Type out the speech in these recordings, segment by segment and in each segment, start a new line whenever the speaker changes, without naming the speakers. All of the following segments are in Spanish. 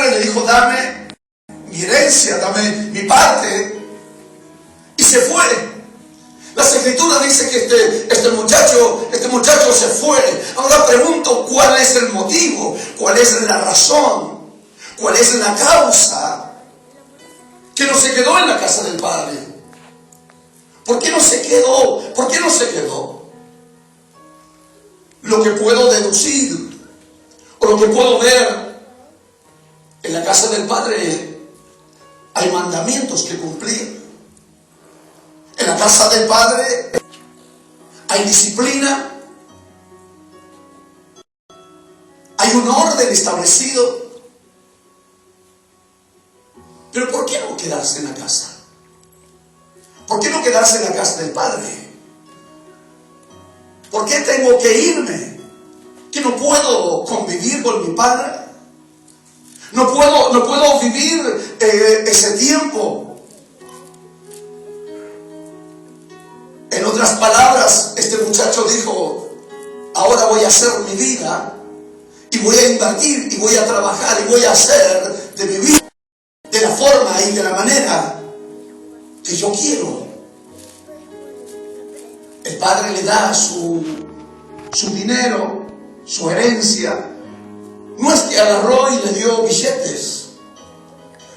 padre le dijo: dame mi herencia, dame mi parte, y se fue. Las escrituras dicen que este muchacho se fue. Ahora pregunto, ¿cuál es el motivo? ¿Cuál es la razón? ¿Cuál es la causa que no se quedó en la casa del padre? ¿Por qué no se quedó? ¿Por qué no se quedó? Lo que puedo deducir, o lo que puedo ver, en la casa del padre hay mandamientos que cumplir. En la casa del padre hay disciplina, hay un orden establecido. Pero ¿por qué no quedarse en la casa? ¿Por qué no quedarse en la casa del padre? ¿Por qué tengo que irme? ¿Que no puedo convivir con mi padre? ¿No puedo vivir ese tiempo? En otras palabras, este muchacho dijo: ahora voy a hacer mi vida, y voy a invertir, y voy a trabajar, y voy a hacer de mi vida de la forma y de la manera que yo quiero. El padre le da su dinero, su herencia. No es que agarró y le dio billetes,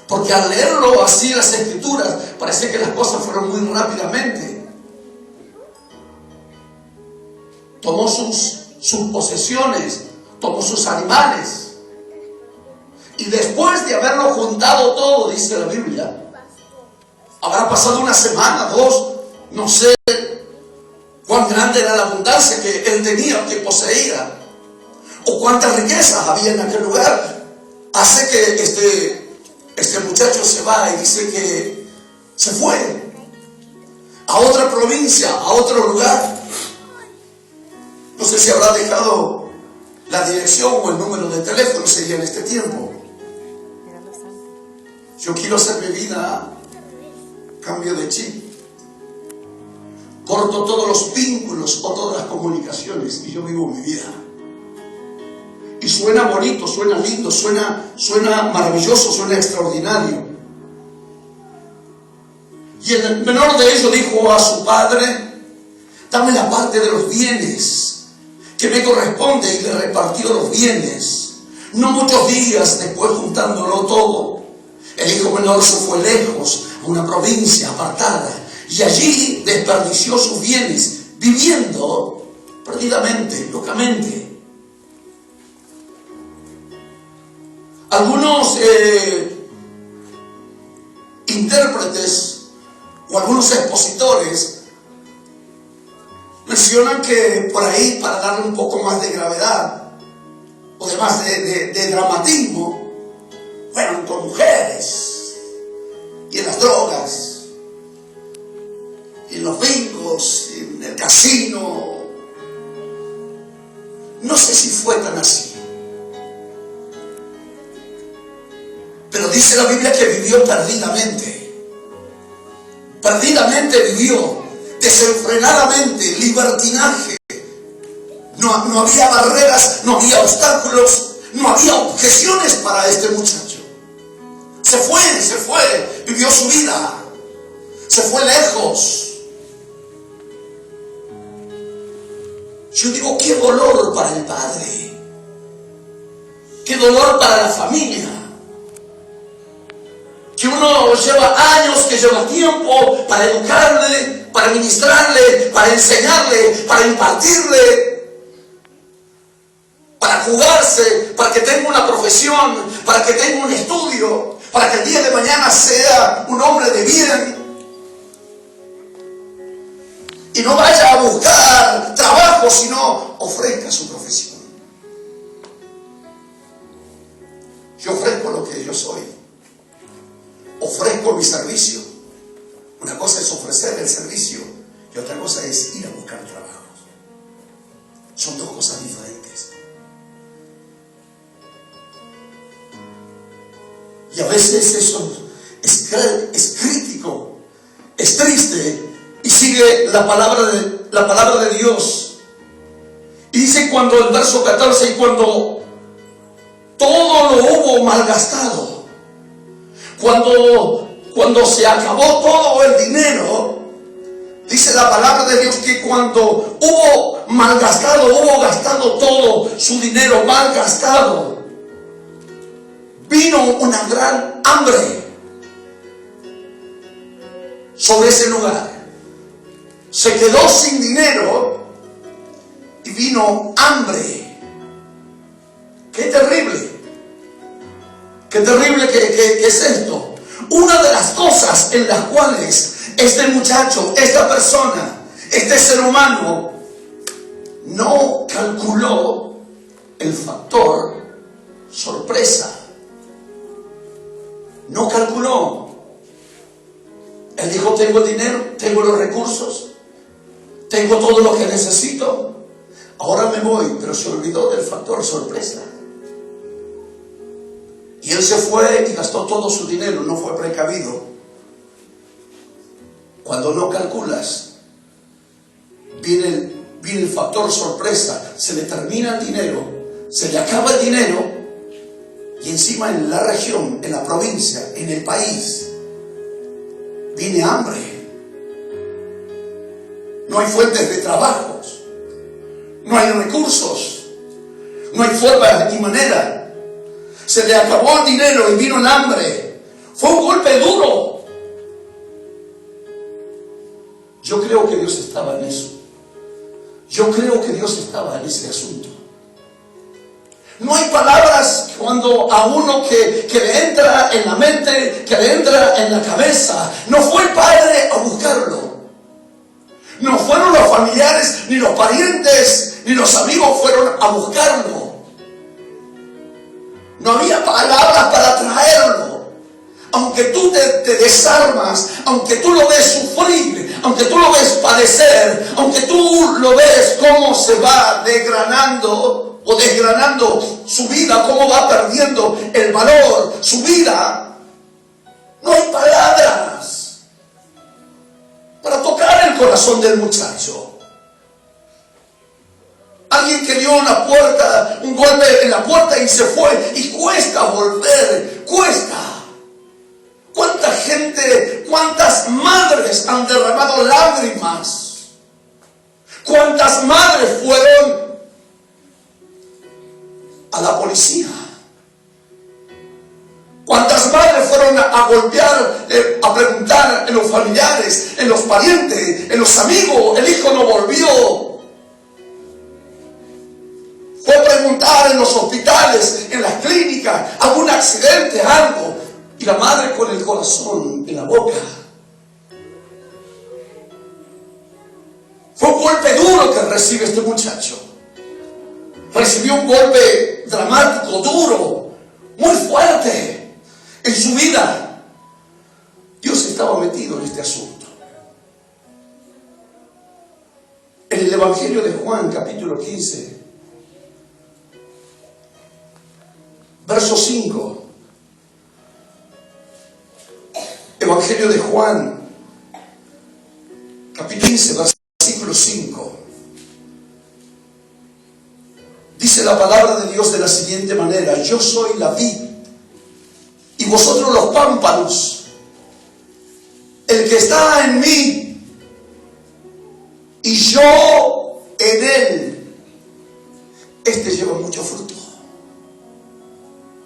porque al leerlo así las escrituras, parece que las cosas fueron muy rápidamente. Tomó sus posesiones, tomó sus animales, y después de haberlo juntado todo, dice la Biblia, habrá pasado una semana, 2, no sé cuán grande era la abundancia que él tenía, que poseía, o cuántas riquezas había en aquel lugar. Hace que este muchacho se va, y dice que se fue a otra provincia, a otro lugar. No sé si habrá dejado la dirección o el número de teléfono, sería en este tiempo. Yo quiero hacer mi vida cambio de chip. Corto todos los vínculos o todas las comunicaciones, y yo vivo mi vida. Y suena bonito, suena lindo, suena maravilloso, suena extraordinario. Y el menor de ellos dijo a su padre: dame la parte de los bienes que me corresponde, y le repartió los bienes. No muchos días después, juntándolo todo, el hijo menor se fue lejos, a una provincia apartada, y allí desperdició sus bienes, viviendo perdidamente, locamente. Algunos intérpretes o algunos expositores mencionan que por ahí, para darle un poco más de gravedad o de más de dramatismo, fueron con mujeres y en las drogas y en los bingos y en el casino. No sé si fue tan así, pero dice la Biblia que vivió perdidamente vivió, desenfrenadamente, libertinaje. No había barreras, no había obstáculos, no había objeciones para este muchacho. Se fue, vivió su vida, se fue lejos. Yo digo, qué dolor para el padre, qué dolor para la familia. Que uno lleva años, que lleva tiempo para educarle, para ministrarle, para enseñarle, para impartirle, para jugarse, para que tenga una profesión, para que tenga un estudio, para que el día de mañana sea un hombre de bien y no vaya a buscar trabajo, sino ofrezca su profesión. Yo ofrezco lo que yo soy, ofrezco mi servicio. Una cosa es ofrecer el servicio y otra cosa es ir a buscar trabajo. Son dos cosas diferentes. Y a veces eso es crítico, es triste, y sigue la palabra de Dios. Y dice cuando el verso 14, y cuando todo lo hubo malgastado. Cuando se acabó todo el dinero, dice la palabra de Dios que cuando hubo gastado todo su dinero malgastado, vino una gran hambre sobre ese lugar. Se quedó sin dinero y vino hambre. ¡Qué terrible! ¡Qué terrible que es esto! Una de las cosas en las cuales este muchacho, esta persona, este ser humano no calculó el factor sorpresa. No calculó. Él dijo: tengo el dinero, tengo los recursos, tengo todo lo que necesito, ahora me voy. Pero se olvidó del factor sorpresa. Y él se fue y gastó todo su dinero, no fue precavido. Cuando no calculas, viene el factor sorpresa, se le termina el dinero, se le acaba el dinero, y encima en la región, en la provincia, en el país, viene hambre. No hay fuentes de trabajos, no hay recursos, no hay forma ni manera. Se le acabó el dinero y vino el hambre. Fue un golpe duro. Yo creo que Dios estaba en eso. Yo creo que Dios estaba en ese asunto. No hay palabras cuando a uno que le entra en la mente, que le entra en la cabeza. No fue el padre a buscarlo. No fueron los familiares, ni los parientes, ni los amigos fueron a buscarlo. No había palabras para traerlo. Aunque tú te desarmas, aunque tú lo ves sufrir, aunque tú lo ves padecer, aunque tú lo ves cómo se va desgranando su vida, cómo va perdiendo el valor, su vida, no hay palabras para tocar el corazón del muchacho. Alguien que dio un golpe en la puerta y se fue, y cuesta volver, cuesta. ¿Cuánta gente, cuántas madres han derramado lágrimas? ¿Cuántas madres fueron a la policía? ¿Cuántas madres fueron a golpear, a preguntar en los familiares, en los parientes, en los amigos? El hijo no volvió. Fue a preguntar en los hospitales, en las clínicas, algún accidente, algo. Y la madre con el corazón en la boca. Fue un golpe duro que recibe este muchacho. Recibió un golpe dramático, duro, muy fuerte en su vida. Dios estaba metido en este asunto. En el Evangelio de Juan, capítulo 15, verso 5. Evangelio de Juan, capítulo 15, versículo 5. Dice la palabra de Dios de la siguiente manera: yo soy la vid y vosotros los pámpanos. El que está en mí y yo en él, este lleva mucho fruto.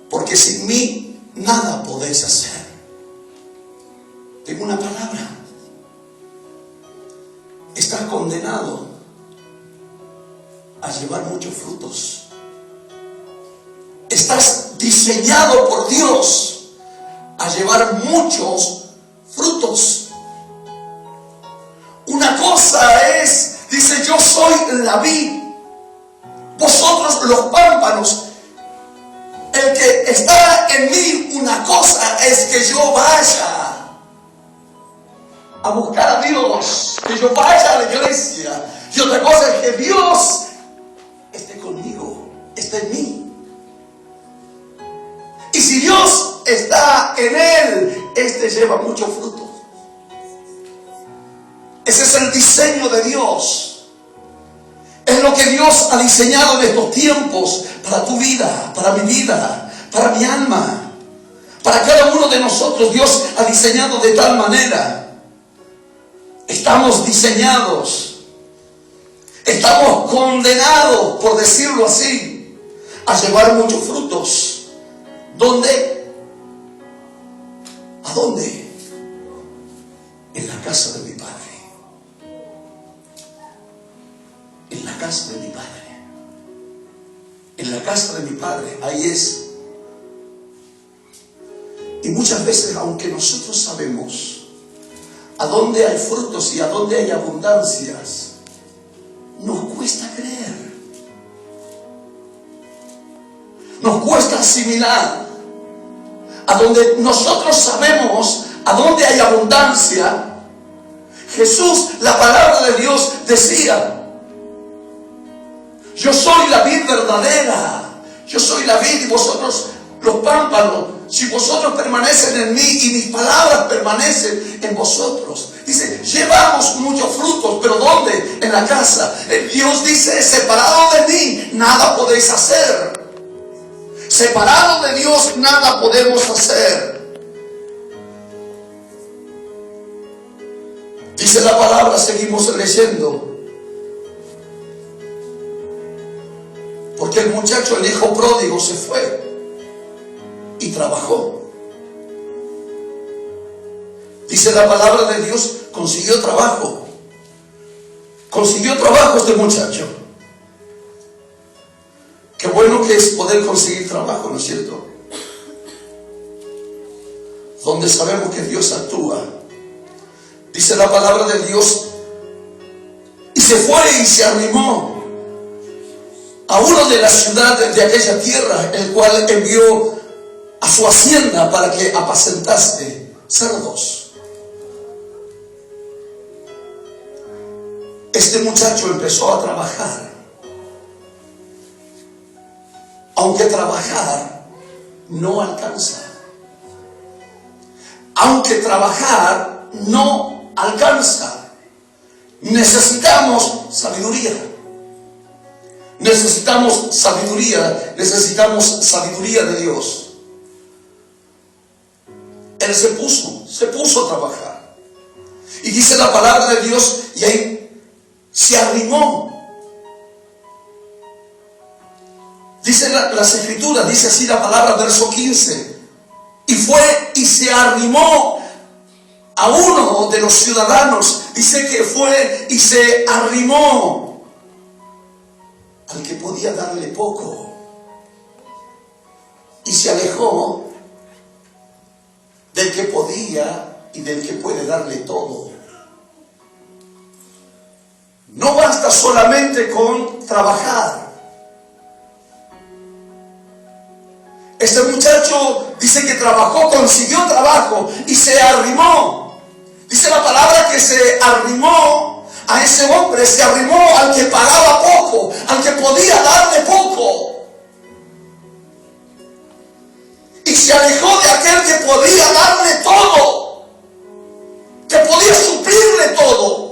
Porque sin mí nada podéis hacer. Tengo una palabra. Estás condenado a llevar muchos frutos. Estás diseñado por Dios a llevar muchos frutos. Una cosa es, dice: yo soy la vid, vosotros los pámpanos. El que está en mí, una cosa es que yo vaya a buscar a Dios, que yo vaya a la iglesia, y otra cosa es que Dios esté conmigo, esté en mí. Y si Dios está en él, este lleva mucho fruto. Ese es el diseño de Dios. Es lo que Dios ha diseñado en estos tiempos para tu vida, para mi vida, para mi alma. Para cada uno de nosotros Dios ha diseñado de tal manera. Estamos diseñados, estamos condenados, por decirlo así, a llevar muchos frutos. ¿Dónde? ¿A dónde? En la casa de mi Padre. En la casa de mi Padre. En la casa de mi Padre, ahí es. Y muchas veces, aunque nosotros sabemos a dónde hay frutos y a dónde hay abundancias, nos cuesta creer. Nos cuesta asimilar. A donde nosotros sabemos a dónde hay abundancia, Jesús, la palabra de Dios decía: yo soy la vid verdadera, yo soy la vid y vosotros los pámpanos. Si vosotros permanecen en mí y mis palabras permanecen en vosotros. Dice, llevamos muchos frutos, pero ¿dónde? En la casa. Dios dice, separado de mí, nada podéis hacer. Separado de Dios, nada podemos hacer. Dice la palabra, seguimos leyendo. Porque el muchacho, el hijo pródigo, se fue y trabajó. Dice la palabra de Dios, consiguió trabajo. Consiguió trabajo este muchacho. Qué bueno que es poder conseguir trabajo, ¿no es cierto? Donde sabemos que Dios actúa. Dice la palabra de Dios, y se fue y se arrimó a uno de las ciudades de aquella tierra, el cual envió a su hacienda para que apacentase cerdos. Este muchacho empezó a trabajar. Aunque trabajar no alcanza. Aunque trabajar no alcanza. Necesitamos sabiduría. Necesitamos sabiduría. Necesitamos sabiduría de Dios. Él se puso a trabajar. Y dice la palabra de Dios, y ahí se arrimó. Dice las escrituras, dice así la palabra, verso 15. Y fue y se arrimó a uno de los ciudadanos. Dice que fue y se arrimó al que podía darle poco. Y se alejó del que podía y del que puede darle todo. No basta solamente con trabajar. Este muchacho dice que trabajó, consiguió trabajo y se arrimó. Dice la palabra que se arrimó a ese hombre, se arrimó al que pagaba poco, al que podía darle poco. Y se alejó de aquel que podía darle todo, que podía suplirle todo.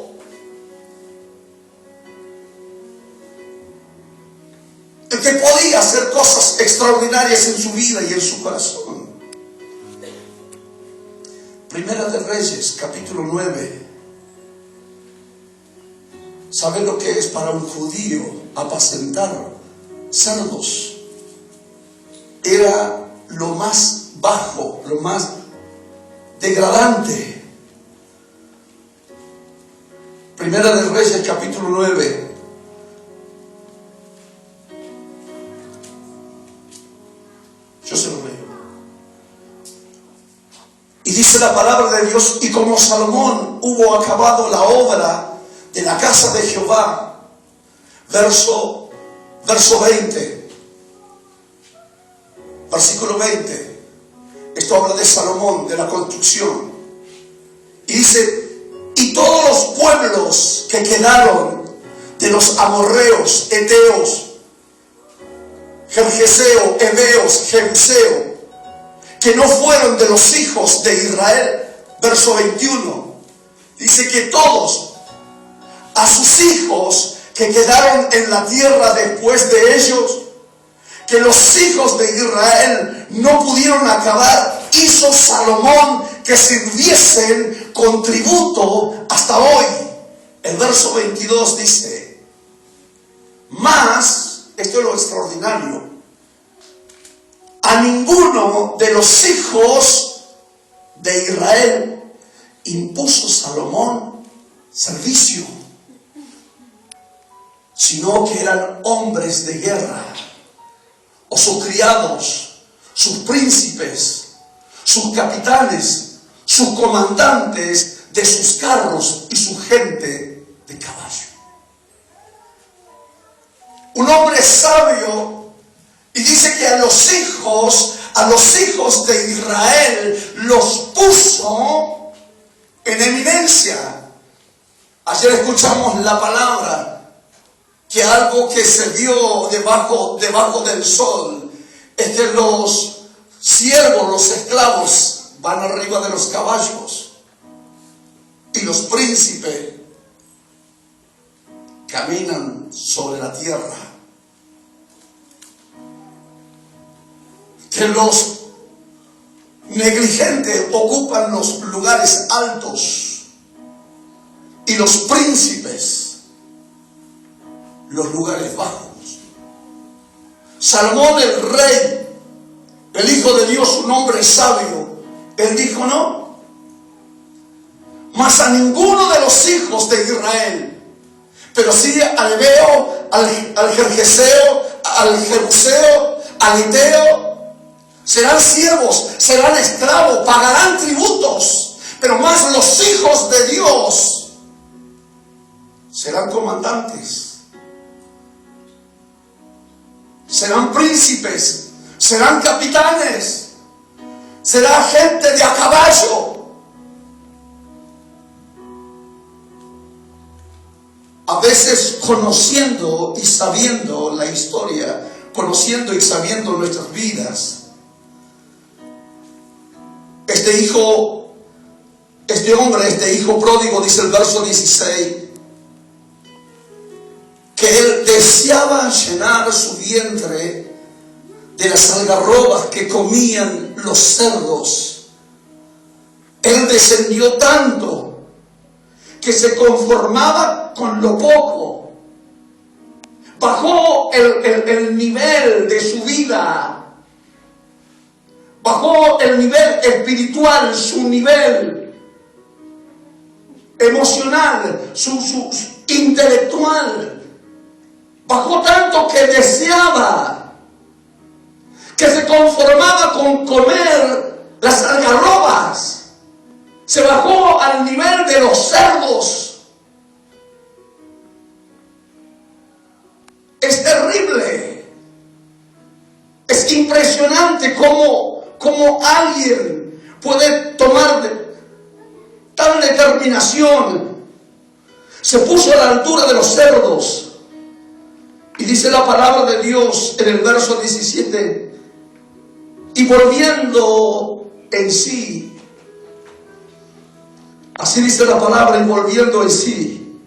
El que podía hacer cosas extraordinarias en su vida y en su corazón. Primera de Reyes, capítulo 9. ¿Saben lo que es para un judío apacentar cerdos? Era lo más bajo, lo más degradante. Primera de Reyes, capítulo 9. Yo se lo leo. Y dice la palabra de Dios, y como Salomón hubo acabado la obra de la casa de Jehová, verso 20, versículo 20, esto habla de Salomón, de la construcción, y dice, y todos los pueblos que quedaron de los amorreos, eteos, Gergeseo, Heveos, Jebuseo, que no fueron de los hijos de Israel, verso 21, dice que todos a sus hijos que quedaron en la tierra después de ellos, que los hijos de Israel no pudieron acabar, hizo Salomón que sirviesen con tributo hasta hoy. El verso 22 dice: mas, esto es lo extraordinario, a ninguno de los hijos de Israel impuso Salomón servicio, sino que eran hombres de guerra, o sus criados, sus príncipes, sus capitanes, sus comandantes de sus carros y su gente de caballo. Un hombre sabio, y dice que a los hijos de Israel los puso en eminencia. Ayer escuchamos la palabra que algo que se dio debajo del sol es que los siervos, los esclavos, van arriba de los caballos y los príncipes caminan sobre la tierra. Que los negligentes ocupan los lugares altos y los príncipes los lugares bajos. Salomón, el rey, el hijo de Dios, un hombre sabio, él dijo: no, mas a ninguno de los hijos de Israel, pero sí al Ebeo, al Gergeseo, al Jebuseo, al Iteo, serán siervos, serán esclavos, pagarán tributos, pero más los hijos de Dios serán comandantes, serán príncipes, serán capitanes, será gente de a caballo. A veces conociendo y sabiendo la historia, conociendo y sabiendo nuestras vidas, este hijo pródigo, dice el verso 16, que él deseaba llenar su vientre de las algarrobas que comían los cerdos. Él descendió tanto que se conformaba con lo poco. Bajó el nivel de su vida. Bajó el nivel espiritual, su nivel emocional, su intelectual. Bajó tanto que deseaba, que se conformaba con comer las algarrobas. Se bajó al nivel de los cerdos. Es terrible. Es impresionante cómo alguien puede tomar tal determinación. Se puso a la altura de los cerdos. Y dice la palabra de Dios en el verso 17: y volviendo en sí, así dice la palabra, y volviendo en sí,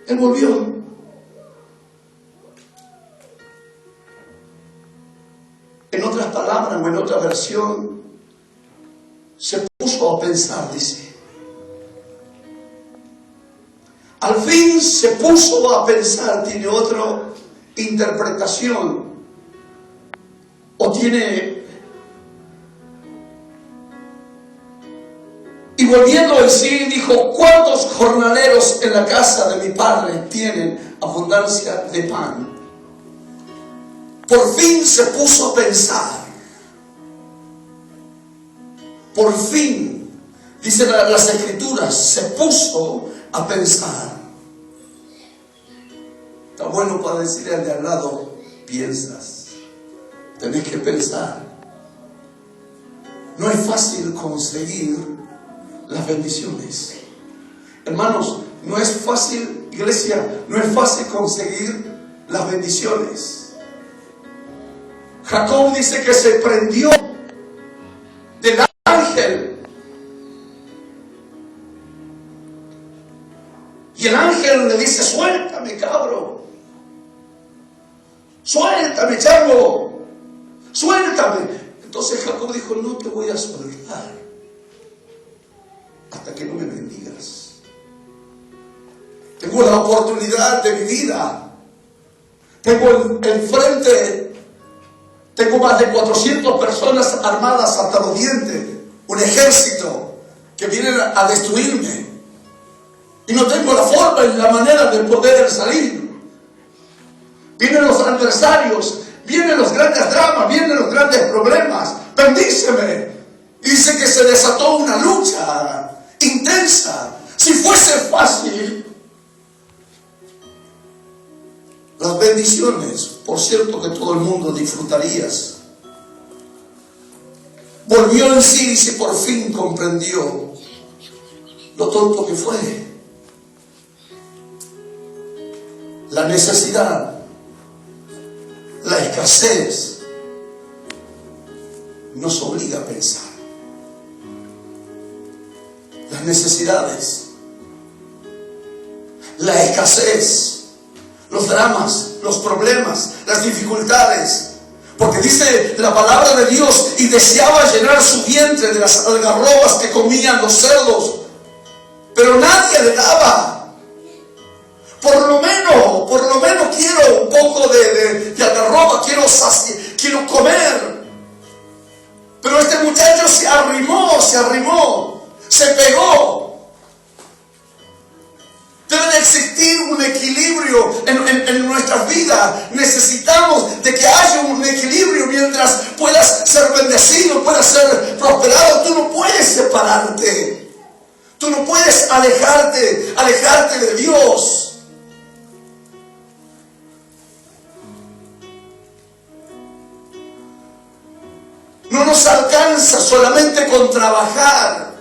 él volvió. En otras palabras o en otra versión, se puso a pensar, dice. Al fin se puso a pensar, tiene otra interpretación, o tiene... Y volviendo en sí, dijo: ¿cuántos jornaleros en la casa de mi padre tienen abundancia de pan? Por fin se puso a pensar. Por fin, dice las escrituras, se puso a pensar. Está bueno para decirle al de al lado: piensas, tenés que pensar. No es fácil conseguir las bendiciones. Hermanos, no es fácil, iglesia, no es fácil conseguir las bendiciones. Jacob dice que se prendió del ángel. Y el ángel le dice: suéltame, cabro. Suéltame, chango. Suéltame. Entonces Jacob dijo: no te voy a soltar hasta que no me bendigas. Tengo la oportunidad de mi vida. Tengo enfrente, tengo más de 400 personas armadas hasta los dientes, un ejército que vienen a destruirme. Y no tengo la forma y la manera de poder salir. Vienen los adversarios, vienen los grandes dramas, vienen los grandes problemas. Bendíceme. Dice que se desató una lucha intensa. Si fuese fácil, las bendiciones, por cierto, que todo el mundo disfrutarías. Volvió en sí y por fin comprendió lo tonto que fue. La necesidad, la escasez, nos obliga a pensar. Las necesidades, la escasez, los dramas, los problemas, las dificultades. Porque dice la palabra de Dios: y deseaba llenar su vientre de las algarrobas que comían los cerdos, pero nadie le daba. Por lo menos quiero un poco de algarroba, quiero comer. Pero este muchacho se arrimó, se pegó. Debe de existir un equilibrio en nuestras vidas. Necesitamos de que haya un equilibrio mientras puedas ser bendecido, puedas ser prosperado. Tú no puedes separarte. Tú no puedes alejarte de Dios. No nos alcanza solamente con trabajar.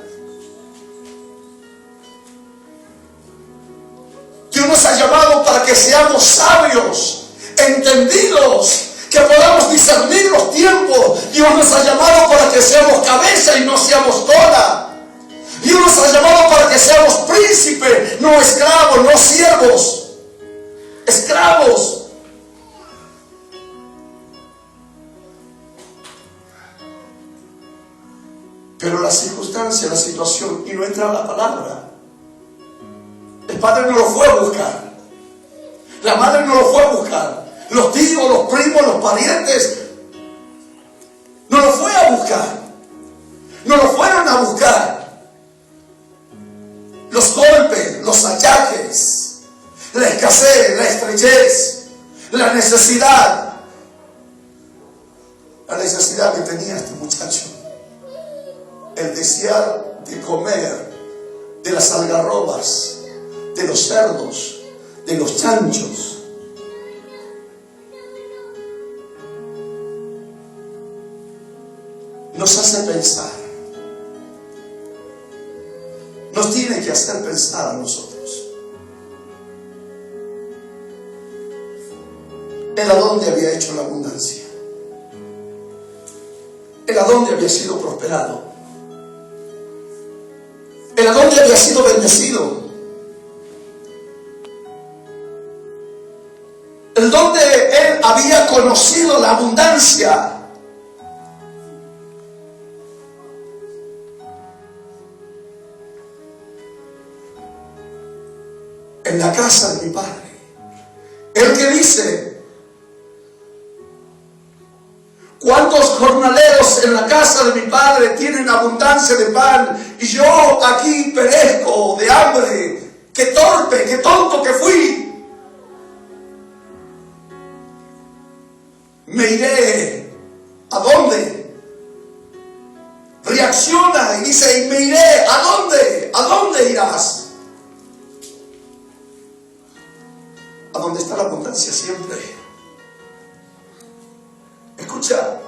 Dios nos ha llamado para que seamos sabios, entendidos, que podamos discernir los tiempos. Dios nos ha llamado para que seamos cabeza y no seamos cola. Dios nos ha llamado para que seamos príncipes, no esclavos, no siervos. Esclavos. Pero la circunstancia, la situación, y no entra la palabra. El padre no lo fue a buscar. La madre no lo fue a buscar. Los tíos, los primos, los parientes no lo fue a buscar. No lo fueron a buscar. Los golpes, los achaques, la escasez, la estrechez, la necesidad. La necesidad que tenía este muchacho. El desear de comer de las algarrobas, de los cerdos, de los chanchos. Nos hace pensar. Nos tiene que hacer pensar a nosotros. Él a dónde había hecho la abundancia. Él a dónde había sido prosperado. Él a dónde había sido bendecido. El donde él había conocido la abundancia. En la casa de mi padre. El que dice: ¿cuántos jornaleros en la casa de mi padre tienen abundancia de pan y yo aquí perezco de hambre? ¡Qué torpe, qué tonto que fui! Me iré. ¿A dónde? Reacciona y dice: y me iré. ¿A dónde? ¿A dónde irás? A donde está la abundancia siempre. Escucha,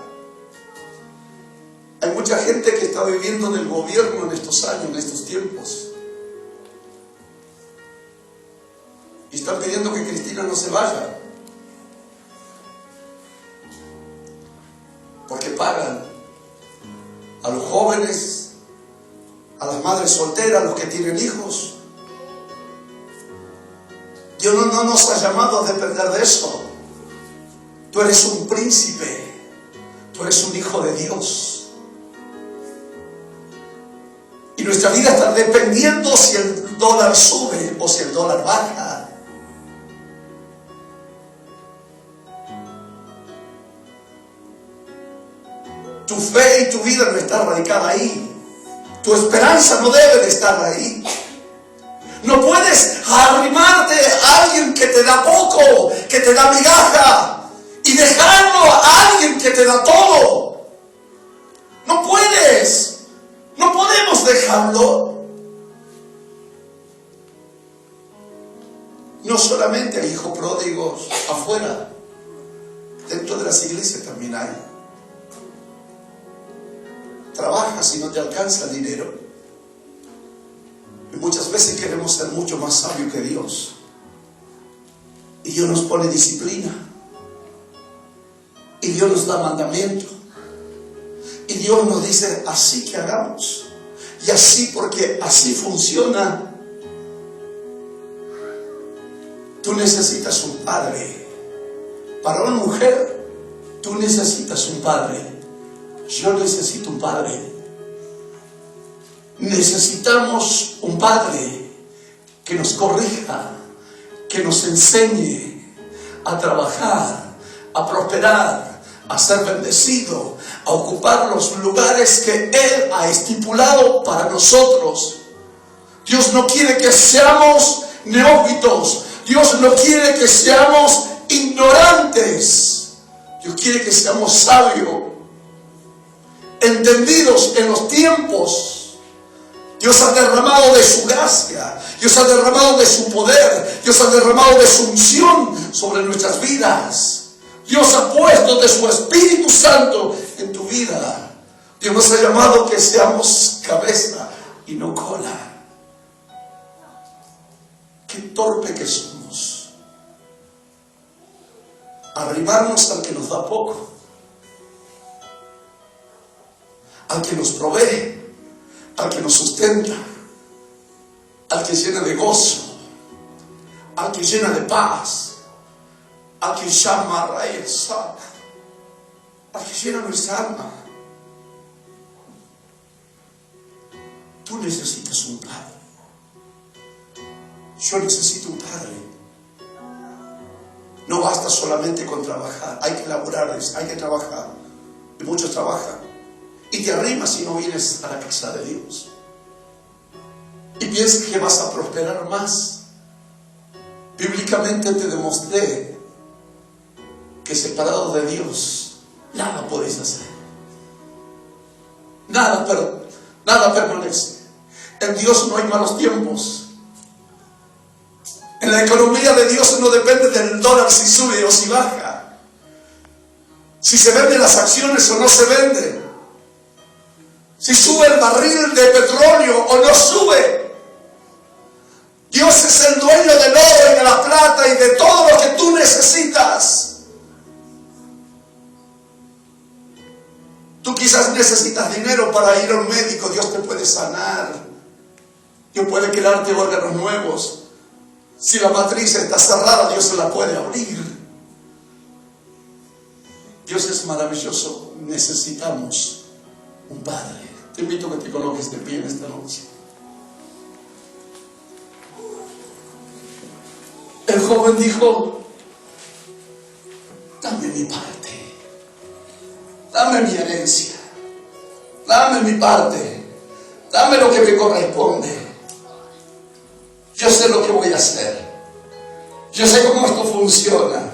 hay mucha gente que está viviendo del gobierno en estos años, en estos tiempos, y están pidiendo que Cristina no se vaya, porque pagan a los jóvenes, a las madres solteras, a los que tienen hijos. Dios no nos ha llamado a depender de eso. Tú eres un príncipe. Tú eres un hijo de Dios. Y nuestra vida está dependiendo si el dólar sube o si el dólar baja. Tu fe y tu vida no está radicada ahí. Tu esperanza no debe de estar ahí. No puedes arrimarte a alguien que te da poco, que te da migaja, y dejarlo a alguien que te da todo. No puedes. No podemos dejarlo. No solamente hay hijos pródigos afuera, dentro de las iglesias también hay. Trabajas y no te alcanza el dinero. Y muchas veces queremos ser mucho más sabios que Dios. Y Dios nos pone disciplina. Y Dios nos da mandamiento. Y Dios nos dice así que hagamos. Y así, porque así funciona. Tú necesitas un padre. Para una mujer, tú necesitas un padre. Yo necesito un padre. Necesitamos un padre que nos corrija, que nos enseñe a trabajar, a prosperar, a ser bendecido, a ocupar los lugares que Él ha estipulado para nosotros. Dios no quiere que seamos neófitos. Dios no quiere que seamos ignorantes. Dios quiere que seamos sabios, entendidos en los tiempos. Dios ha derramado de su gracia, Dios ha derramado de su poder, Dios ha derramado de su unción sobre nuestras vidas. Dios ha puesto de su Espíritu Santo en tu vida. Dios nos ha llamado que seamos cabeza y no cola. Qué torpe que somos. Arrimarnos al que nos da poco, al que nos provee, al que nos sustenta, al que llena de gozo, al que llena de paz, al que llama a raíz, al que llena nuestra alma. Tú necesitas un padre. Yo necesito un padre. No basta solamente con trabajar, hay que laburar, hay que trabajar. Y muchos trabajan. Y te arrimas si no vienes a la casa de Dios. Y piensas que vas a prosperar más. Bíblicamente te demostré que separado de Dios, nada podéis hacer. Nada permanece. En Dios no hay malos tiempos. En la economía de Dios no depende del dólar si sube o si baja. Si se venden las acciones o no se venden. Si sube el barril de petróleo o no sube. Dios es el dueño del oro y de la plata y de todo lo que tú necesitas. Tú quizás necesitas dinero para ir a un médico. Dios te puede sanar. Dios puede crearte órganos nuevos. Si la matriz está cerrada, Dios se la puede abrir. Dios es maravilloso. Necesitamos un Padre. Te invito a que te coloques de pie en esta noche. El joven dijo: dame mi parte, dame mi herencia, dame mi parte, dame lo que me corresponde. Yo sé lo que voy a hacer. Yo sé cómo esto funciona.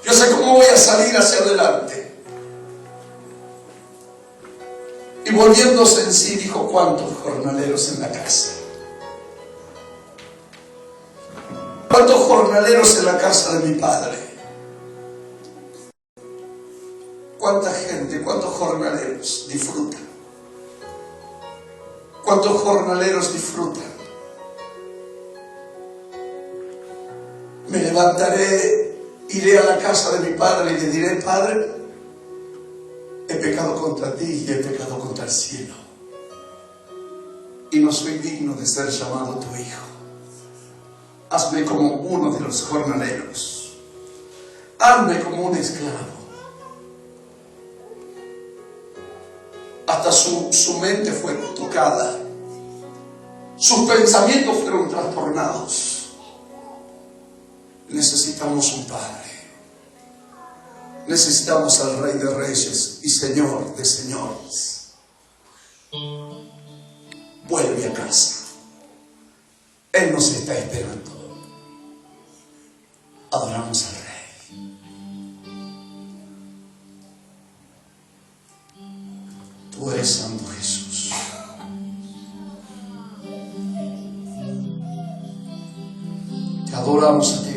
Yo sé cómo voy a salir hacia adelante. Y volviéndose en sí, dijo: ¿cuántos jornaleros en la casa? ¿Cuántos jornaleros en la casa de mi padre? ¿Cuánta gente, cuántos jornaleros disfrutan? ¿Cuántos jornaleros disfrutan? Me levantaré, iré a la casa de mi padre y le diré: Padre, he pecado contra ti y he pecado contra el cielo, y no soy digno de ser llamado tu hijo. hazme como uno de los jornaleros, hazme como un esclavo. Hasta su mente fue tocada, sus pensamientos fueron trastornados. Necesitamos un Padre, necesitamos al Rey de Reyes y Señor de Señores. Vuelve a casa, Él nos está esperando. Adoramos al Rey. Tú eres Santo Jesús. Te adoramos a ti.